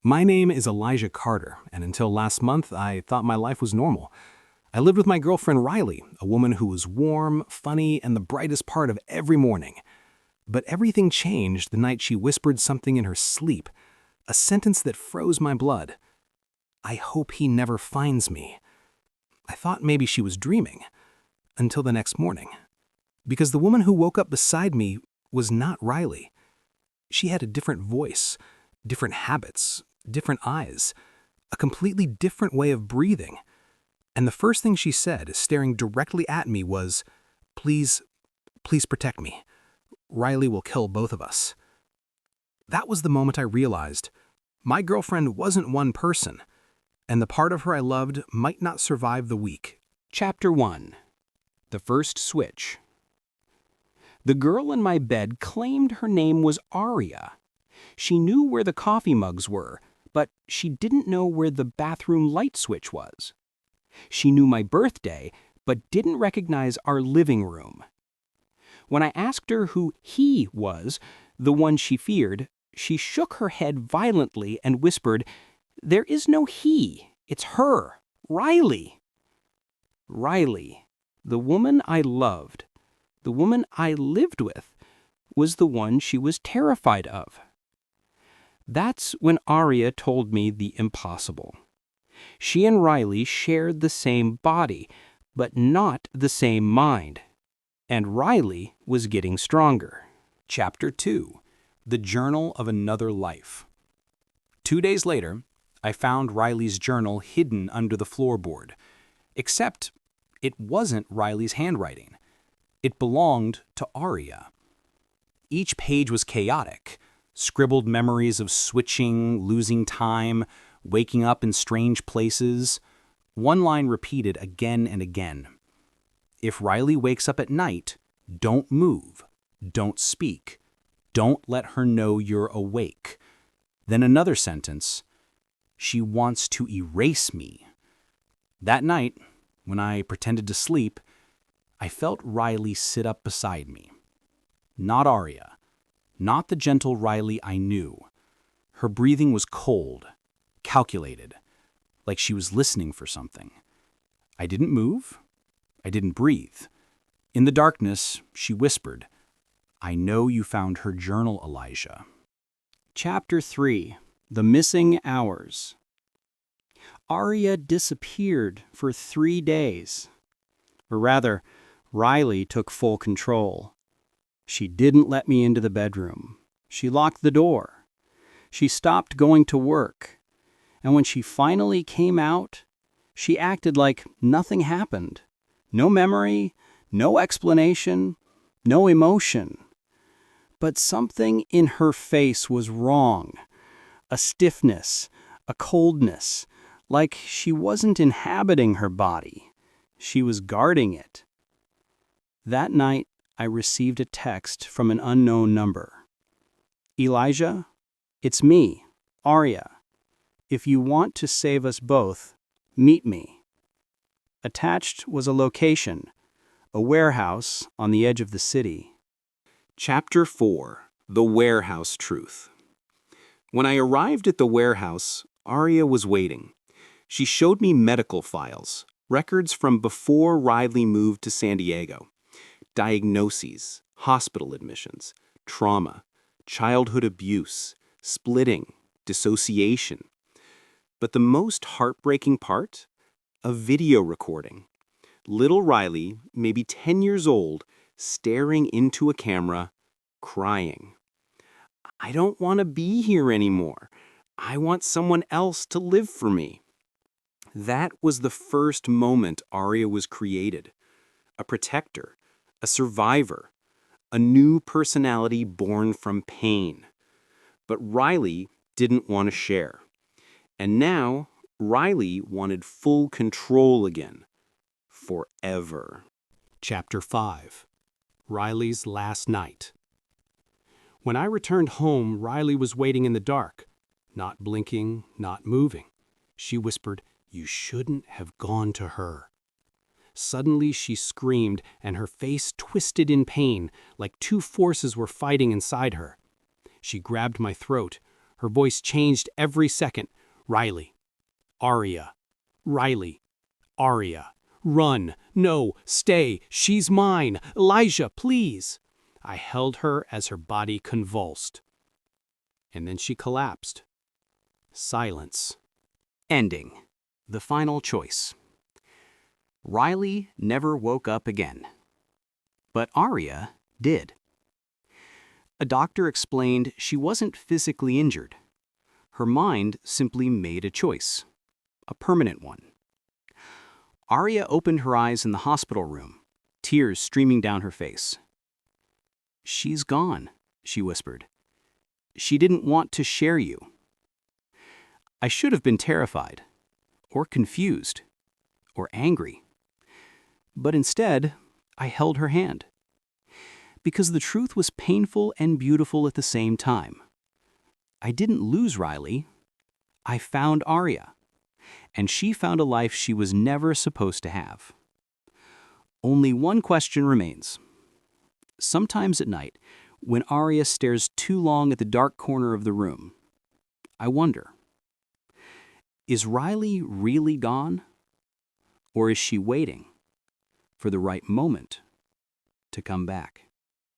My name is Elijah Carter, and until last month, I thought my life was normal. I lived with my girlfriend Riley, a woman who was warm, funny, and the brightest part of every morning. But everything changed the night she whispered something in her sleep, a sentence that froze my blood. I hope he never finds me. I thought maybe she was dreaming, until the next morning. Because the woman who woke up beside me was not Riley. She had a different voice, different habits, different eyes, a completely different way of breathing. And the first thing she said, staring directly at me, was, "Please, please protect me. Riley will kill both of us." That was the moment I realized my girlfriend wasn't one person, and the part of her I loved might not survive the week. Chapter 1. The First Switch. The girl in my bed claimed her name was Aria. She knew where the coffee mugs were, but she didn't know where the bathroom light switch was. She knew my birthday, but didn't recognize our living room. When I asked her who he was, the one she feared, she shook her head violently and whispered, "There is no he. It's her, Riley." Riley, the woman I loved, the woman I lived with, was the one she was terrified of. That's when Aria told me the impossible. She and Riley shared the same body, but not the same mind. And Riley was getting stronger. Chapter 2. The Journal of Another Life. 2 days later, I found Riley's journal hidden under the floorboard. Except it wasn't Riley's handwriting. It belonged to Aria. Each page was chaotic, scribbled memories of switching, losing time, waking up in strange places. One line repeated again and again. If Riley wakes up at night, don't move, don't speak, don't let her know you're awake. Then another sentence, she wants to erase me. That night, when I pretended to sleep, I felt Riley sit up beside me. Not Aria, not the gentle Riley I knew. Her breathing was cold, calculated, like she was listening for something. I didn't move. I didn't breathe. In the darkness, she whispered, "I know you found her journal, Elijah." Chapter 3. The Missing Hours. Aria disappeared for 3 days. Or rather, Riley took full control. She didn't let me into the bedroom. She locked the door. She stopped going to work. And when she finally came out, she acted like nothing happened. No memory, no explanation, no emotion. But something in her face was wrong. A stiffness, a coldness, like she wasn't inhabiting her body. She was guarding it. That night, I received a text from an unknown number. "Elijah, it's me, Aria. If you want to save us both, meet me." Attached was a location, a warehouse on the edge of the city. Chapter 4. The Warehouse Truth. When I arrived at the warehouse, Aria was waiting. She showed me medical files, records from before Riley moved to San Diego. Diagnoses, hospital admissions, trauma, childhood abuse, splitting, dissociation. But the most heartbreaking part? A video recording. Little Riley, maybe 10 years old, staring into a camera, crying. "I don't want to be here anymore. I want someone else to live for me." That was the first moment Aria was created. A protector, a survivor, a new personality born from pain. But Riley didn't want to share. And now, Riley wanted full control again. Forever. Chapter 5. Riley's Last Night. When I returned home, Riley was waiting in the dark, not blinking, not moving. She whispered, "You shouldn't have gone to her." Suddenly she screamed, and her face twisted in pain, like two forces were fighting inside her. She grabbed my throat. Her voice changed every second. Riley. Aria. Riley. Aria. Run. No. Stay. She's mine. Elijah, please. I held her as her body convulsed. And then she collapsed. Silence. Ending. The final choice. Riley never woke up again. But Aria did. A doctor explained she wasn't physically injured. Her mind simply made a choice. A permanent one. Aria opened her eyes in the hospital room, tears streaming down her face. "She's gone," she whispered. "She didn't want to share you." I should have been terrified, or confused, or angry. But instead, I held her hand. Because the truth was painful and beautiful at the same time. I didn't lose Riley. I found Aria. And she found a life she was never supposed to have. Only one question remains. Sometimes at night, when Aria stares too long at the dark corner of the room, I wonder, is Riley really gone? Or is she waiting for the right moment to come back?